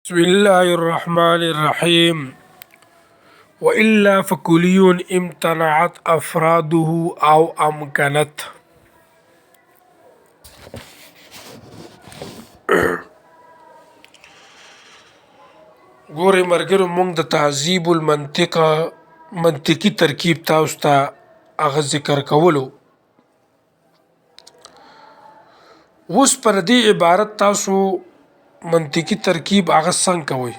بسم الله الرحمن الرحيم. وإلا فكلي امتنعت أفراده أو أمكنت. ګورې ملګرو، موږ د تهذیب المنطقه منطقي ترکیب تاسو ته هغه ذکر کولو. اوس پر دې عبارت تاسو منطقي ترکیب هغه څنګه کوئ؟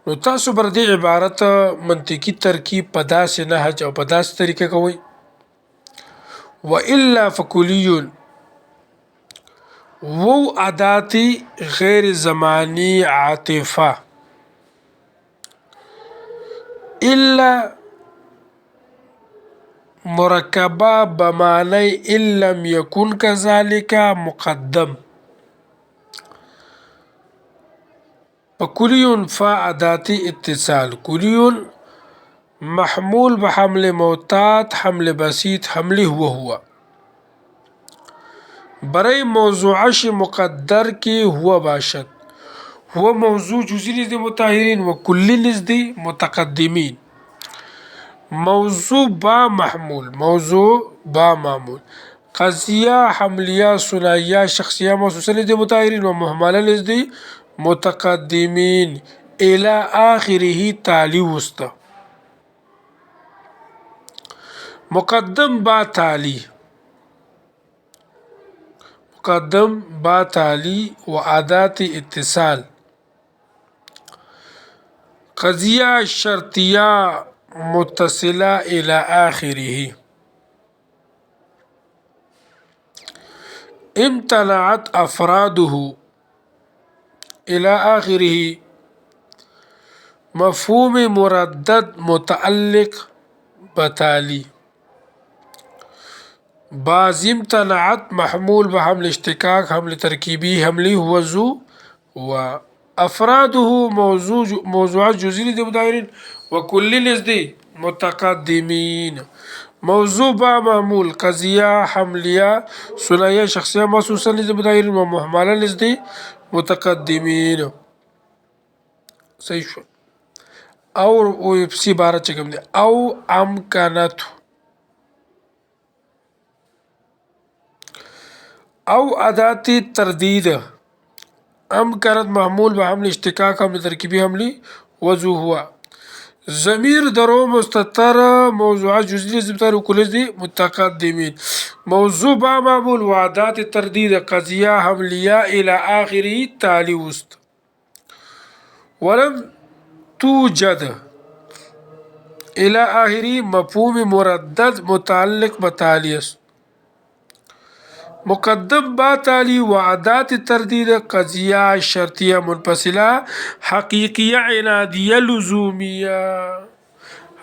نو تاسو پر دې عبارت منطقي ترکیب په داسې نهج او په داسې طریقه کوئ. وإلا فکلي وو اداتی غیر زمانی عاطفه الا مرکبه بمعنی ان لم یکن کذالک مقدم. کلیون فا اداتی اتصال، کلیون محمول بحمل معتاد حمل بسيط حمل هو برای موضوعش مقدر کی هو باشد. هو موضوع جزئی نزد مطهرین و کلی نزد متقدمین. موضوع با محمول، موضوع با معمول، قضیه حملیه ثنائیه شخصیه موصوفه نزد مطهرین و محمله نزد متقدمین الى آخره تالی وسطه. مقدم با تالی، مقدم با تالی و ادات اتصال، قضیه شرطیه متصله الى آخره. امتنعت افراده الى آخره مفهوم مردد متعلق بتالی. بعض امتنعت محمول بحمل اشتقاق حمل ترکیبی حملی هو ذو و افراده موضوعات جزئی نزد مطهرین و کلی نزد متقدمین. موضوع با معمول، قضیه حملیه ثنائیه شخصیه موصوفه نزد مطهرین و محمله نزد متقدمین. صحیح شو. او پسی عبارت چکم دی او امکنتو، او ادات تردید. امکنت محمول بحمل اشتقاق حمل ترکیبی حملی وضو هو. ضمیر درو مستتر موضوعات جزئی نزد مطهر و کلی نزد متقدمین. موضوع با معمول و ادات تردید قضیه حملیه الى آخره تالی وسط. ولم توجد الى آخره مفهوم مردد متعلق بتالی است. مقدم با تالی و ادات تردید قضیه شرطیه منفصله حقیقیه عنادیه لزومیه.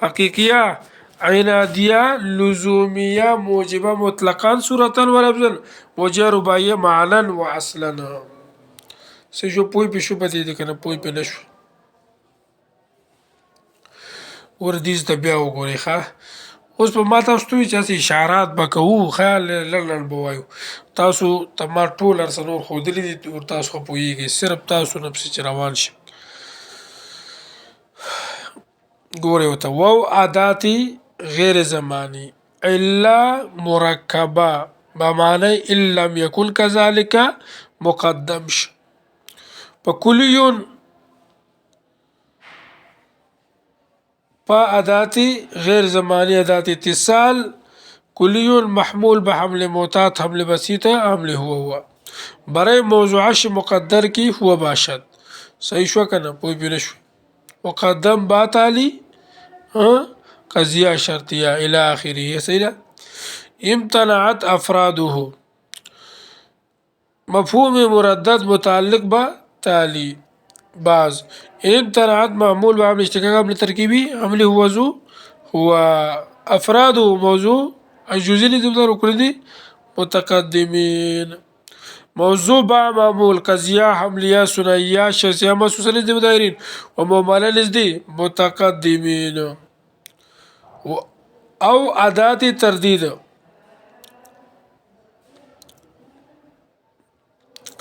حقیقیه عنادیه لزومیه موجبه مطلقا صورتا و لفظا موجبه رباعیه معنا و اصلا. سجو پوی پی شو پتی دی کنه پوی پی نشو. وردیز ته بیا وګورئ ښه. اوس په ما تاسو ته وایي چې هسې اشارات به کوو، خیال لنډ لنډ به وایو. تاسو ته ما ټول هر څه نور ښودلي دي، تاسو خو پوهېږئ، صرف تاسو نه پسې چې روان شئ. ګورئ ورته وو اداتي غیر زمانی الا مرکبه بمعنی ان لم یکن کذالک مقدم شه. په کلیون ادات غیر زمانی ادات اتصال، کلیون محمول بحمل معتاد حمل بسيطه حمل هو برای موضوعش مقدر کی هو باشد. صحیح شو کنه؟ پوی پی نشو. مقدم با تالی قضیه شرطیه الى آخره. صحیح ده. امتنعت افراده مفهوم مردد متعلق با تالی. بعض امتنعت معمول بعمل اشتقاق حمل ترکیبی حمل هو ذو هو افراد موضوع جزئی نزد مطهر و کلی نزد متقدمین. موضوع با معمول قضیه حملیه ثنائیه شخصیه موصوفه نزد مطهرین و محمله نزد متقدمین. او ادات تردید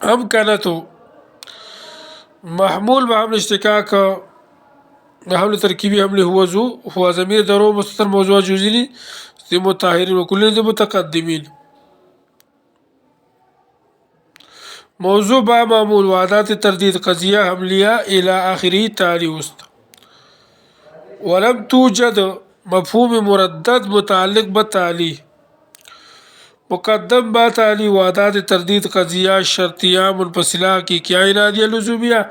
امکنتو محمول بحمل اشتقاق حمل ترکیبی حمل هو ذو هو ضمیر درو مستتر موضوع جزئی ذی مطهرین وکل ذی متقدمین. موضوع با معمول وعدات تردید قضیہ حملیہ الى آخری تالی وسط. ولم توجد مفهوم مردد متعلق بتالی مقدم با تالی وعدات تردید قضیہ شرطیہ منفصلہ کی کیا عنادیہ لزومیہ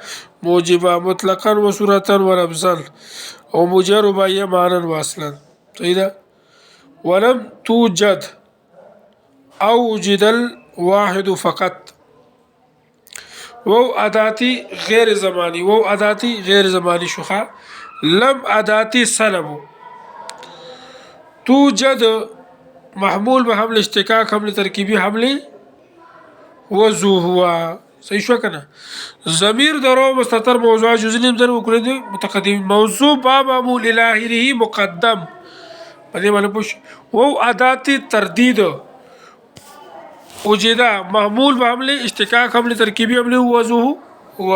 موجبہ مطلقا و صورتا و لفظا او مجربہ معنی واصلا. صحیح ده. ولم توجد او وجد الواحد فقط وو اداتی غیر زمانی وو اداتی غیر زمانی شخا. لم اداتی سلبو. توجد محمول بحمل اشتقاق حمل ترکیبی حمل وضو ہوا. صحیح شو کنه. ضمیر درو مستتر موضوع جزئی در وکړه دي متقدم موضوع با معمول الاخره مقدم پدې باندې پوښ وو ادات تردید وجدا محمول بحمل اشتقاق حمل ترکیبی حمل وضو هو.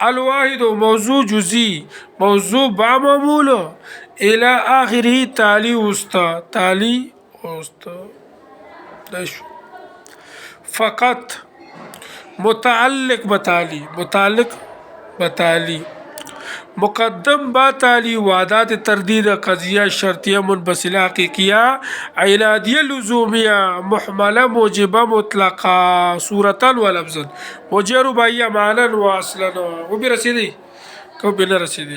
الواحد موضوع جزئی موضوع با معمول الى آخره تالی وسطا تالی وسطا. فقط متعلق بتالی متعلق بتالی مقدم با تالی وعدات تردید قضیہ شرطیہ منفصلہ حقیقیہ عنادیہ لزومیہ محملہ موجبہ مطلقہ صورتا و لفظا مجربہ معنی و اصلا. وہ بھی رسیدی کو بھی نہ رسیدی.